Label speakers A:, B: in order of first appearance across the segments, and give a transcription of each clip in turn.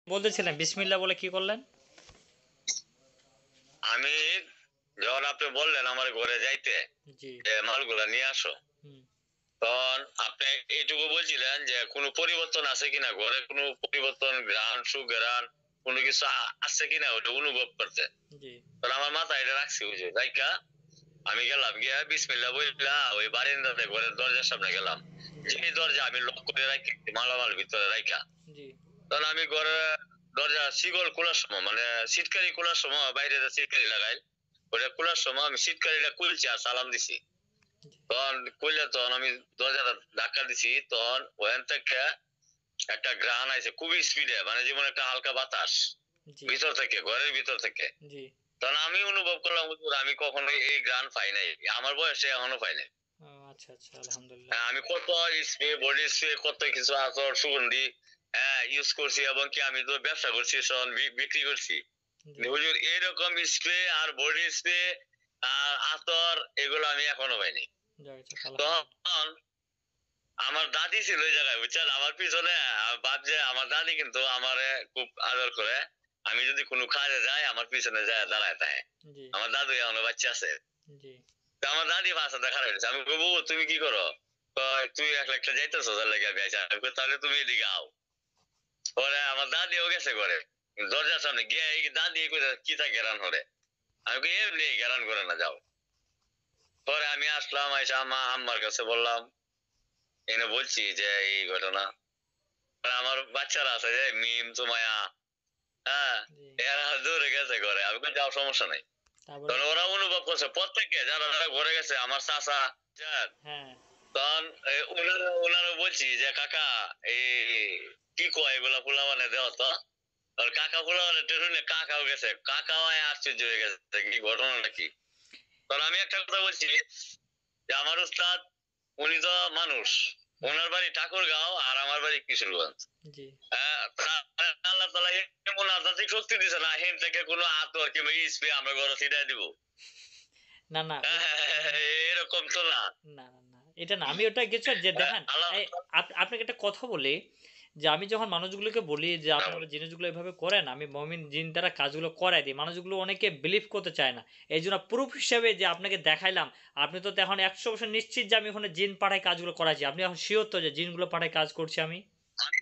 A: বলতেছিলেন বিসমিল্লাহ বলে কি করলেন?
B: আমি যখন আপনি বললেন আমার ঘরে যাইতে
A: জি।
B: যে মালগুলা নিয়ে আসো,
A: হুম।
B: তখন আপনি এইটুকু বলছিলেন যে কোনো পরিবর্তন আছে কিনা, ঘরে কোনো পরিবর্তন, ঘ্রাণ সুঘ্রাণ কোনো কিছু আছে কিনা ওটা অনুভব করতে।
A: জি।
B: তখন আমার মাথায় এটা রাখছি, বুঝে লাইকা আমি গেলাম গিয়া বিসমিল্লাহ বললা ওই বারিন্দাতে ঘরের দরজার সামনে গেলাম।
A: জি।
B: যে দরজা আমি লক করে রাখি মালামাল ভিতরে রাখা,
A: জি।
B: তখন আমি ঘরে দরজা শিকল খোলার সময় মানে সিটকারি খোলার সময় বাইরে সিটকারি লাগাই, ওটা খোলার সময় আমি সিটকারিটা খুলছি আর সালাম দিছি।
A: জি।
B: তখন খুললে তখন আমি দরজাটা ধাক্কা দিছি, তখন ওখান থেকে একটা ঘ্রাণ আইছে খুবই স্পিডে, মানে যেমন একটা হালকা বাতাস
A: জি।
B: ভিতর থেকে, ঘরের ভিতর থেকে।
A: জি।
B: তখন আমি অনুভব করলাম হুজুর আমি কখনো এই ঘ্রাণ পাই নাই, আমার বয়সে এখনো পাই নাই।
A: ও আচ্ছা, আচ্ছা, আলহামদুলিল্লাহ।
B: আমি কত স্প্রে, বডি স্প্রে, কত কিছু আতর সুগন্ধি ইউজ করছি, এবং কি আমি তো ব্যবসা করছি, সব বিক্রি করছি।
A: জি।
B: হুজুর এরকম স্প্রে আর বডি স্প্রে আর আতর এগুলো আমি এখনো পাইনি।
A: যাক, যাক, আলহামদুলিল্লাহ।
B: তখন আমার দাদি ছিল ওই জায়গায়, বুঝছেন, আমার পিছনে ভাবছে আমার দাদি কিন্তু আমার খুব আদর করে। আমি যদি কোনো কাজে যাই আমার পিছনে যায় দাঁড়ায় থাকে।
A: জি।
B: আমার দাদু এখনো বাচ্চা আছে।
A: জি।
B: তো আমার দাদি ভাষাটা খারাপ হয়েছে, আমি বলবো তুমি কি করো? কয়, তুই এক লাখটা যাইতেছো লেগে বেচা, তাহলে তুমি এদিকে আও। পরে আমার দাদিও গেছে করে দরজার সামনে গিয়ে দাদি কি তা গেরান হরে, আমি কই এমনি গেরান করে না, যাও। পরে আমি আসলাম, আইসা আম্মার কাছে বললাম, এনে বলছি যে এই ঘটনা। আর আমার বাচ্চারা আছে যে মিম সুমায়া, হ্যাঁ,
A: জি।
B: এরা দূরে গেছে ঘরে, আমি কই যাও সমস্যা নাই।
A: তারপরে?
B: তখন ওরা অনুভব করছে প্রত্যেকে, যারা যারা ঘরে গেছে, আমার চাচা,
A: হ্যাঁ।
B: তখন ওনারা বলছি যে কাকা এই কি কয় এগুলা পোলা মানে দেওয়া তো, আর কাকা পোলা মানে টেরুনে কাকাও গেছে, কাকাও আশ্চর্য হয়ে গেছে কি ঘটনাটা কি। তখন আমি একটা কথা বলছি যে আমার উস্তাদ উনি তো মানুষ, ওনার বাড়ি ঠাকুরগাঁও আর আমার বাড়ি কিশোরগঞ্জ।
A: জি।
B: আল্লাহ তাআলা এমন আধ্যাত্মিক শক্তি দিছে না, হেন থেকে কোনো আতর কিংবা স্প্রে আমরা ঘরে ছিটাই দিব,
A: না, না,
B: এরকম তো না।
A: না, না, না। এটা না। আমি ওটা কিছু যে দেখেন,
B: আল্লাহ
A: এই আপনাকে একটা কথা বলি যে আমি যখন মানুষগুলোকে বলি যে আপনারা জিনিসগুলো এভাবে করেন, আমি মুমিন জিন দ্বারা কাজগুলো করাই দিই। মানুষগুলো অনেকে বিলিভ করতে চায় না। এইজন্য প্রুফ হিসেবে যে আপনাকে দেখাইলাম, আপনি তো এখন ১০০% নিশ্চিত যে আমি ওখানে জিন পাঠায় কাজগুলো করাইছি। আপনি এখন সিওর তো যে জিনগুলো পাঠায় কাজ করছি আমি?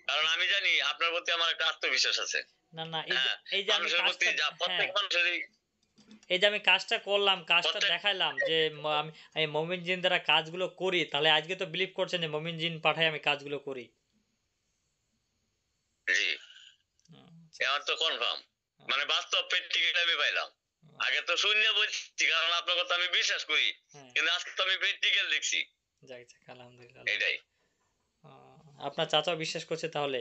B: কারণ আমি জানি আপনার প্রতি আমার একটা আত্মবিশ্বাস আছে।
A: না, না,
B: হ্যাঁ,
A: এই যে আমি
B: মানুষের প্রতি
A: কাজটা, হ্যাঁ,
B: প্রত্যেক মানুষেরই
A: এই যে আমি কাজটা করলাম, কাজটা
B: প্রত্যেক
A: দেখাইলাম যে আমি মুমিন জিন দ্বারা কাজগুলো করি, তাহলে আজকে তো বিলিভ করছেন যে মুমিন জিন পাঠায় আমি কাজগুলো করি।
B: জি,
A: আচ্ছা,
B: আমার তো কনফার্ম, মানে বাস্তব প্র্যাকটিক্যালি আমি পাইলাম। আগে তো শূন্য বলছি কারণ আপনার কথা আমি বিশ্বাস করি,
A: হ্যাঁ।
B: কিন্তু আজকে তো আমি প্র্যাকটিক্যাল দেখছি।
A: যাক, যাক, আলহামদুলিল্লাহ,
B: এটাই,
A: আলহামদুলিল্লাহ। আপনার চাচাও বিশ্বাস করছে তাহলে?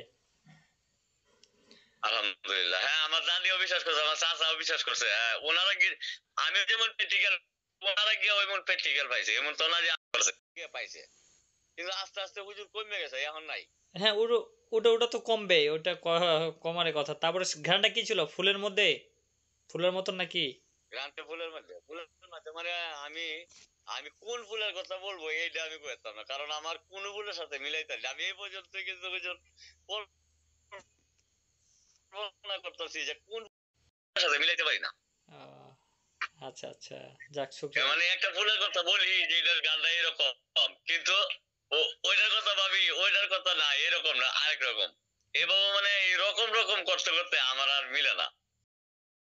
B: আলহামদুলিল্লাহ। হ্যাঁ, আমার দাদিও বিশ্বাস করছে, আমার চাচাও বিশ্বাস করছে। হ্যাঁ, ওনারা কি আমি যেমন প্র্যাকটিক্যাল, ওনারা গিয়ে ওইমন প্র্যাকটিক্যাল পাইছে, এমন তো না যে করছে গিয়ে পাইছে। কিন্তু আস্তে আস্তে হুজুর কমে গেছে, এখন নাই।
A: হ্যাঁ, ওটা তো কমবে, ওটা কমার কথা। তারপরে ঘ্রাণটা কি ছিল? ফুলের মধ্যে? ফুলের মতন নাকি?
B: গ্রান্টে ফুলের মধ্যে মানে আমি আমি কোন ফুলের কথা বলবো এইটা আমি কইতাম না, কারণ আমার কোন ফুলের সাথে মিলাইতে পারি না। আমি এই পর্যন্ত কিন্তু হুজুর কল্পনা করতেছি যে কোন ফুলের সাথে মিলাইতে পারি না।
A: আহ, আচ্ছা, আচ্ছা, যাক, শুকরিয়া।
B: মানে একটা ফুলের কথা বলি যে এটার গানটা এরকম, কিন্তু ওইটার কথা ভাবি ওইটার কথা না, এরকম না, আরেক রকম। এভাবে মানে এই রকম রকম করতে করতে আমার আর মিলে না।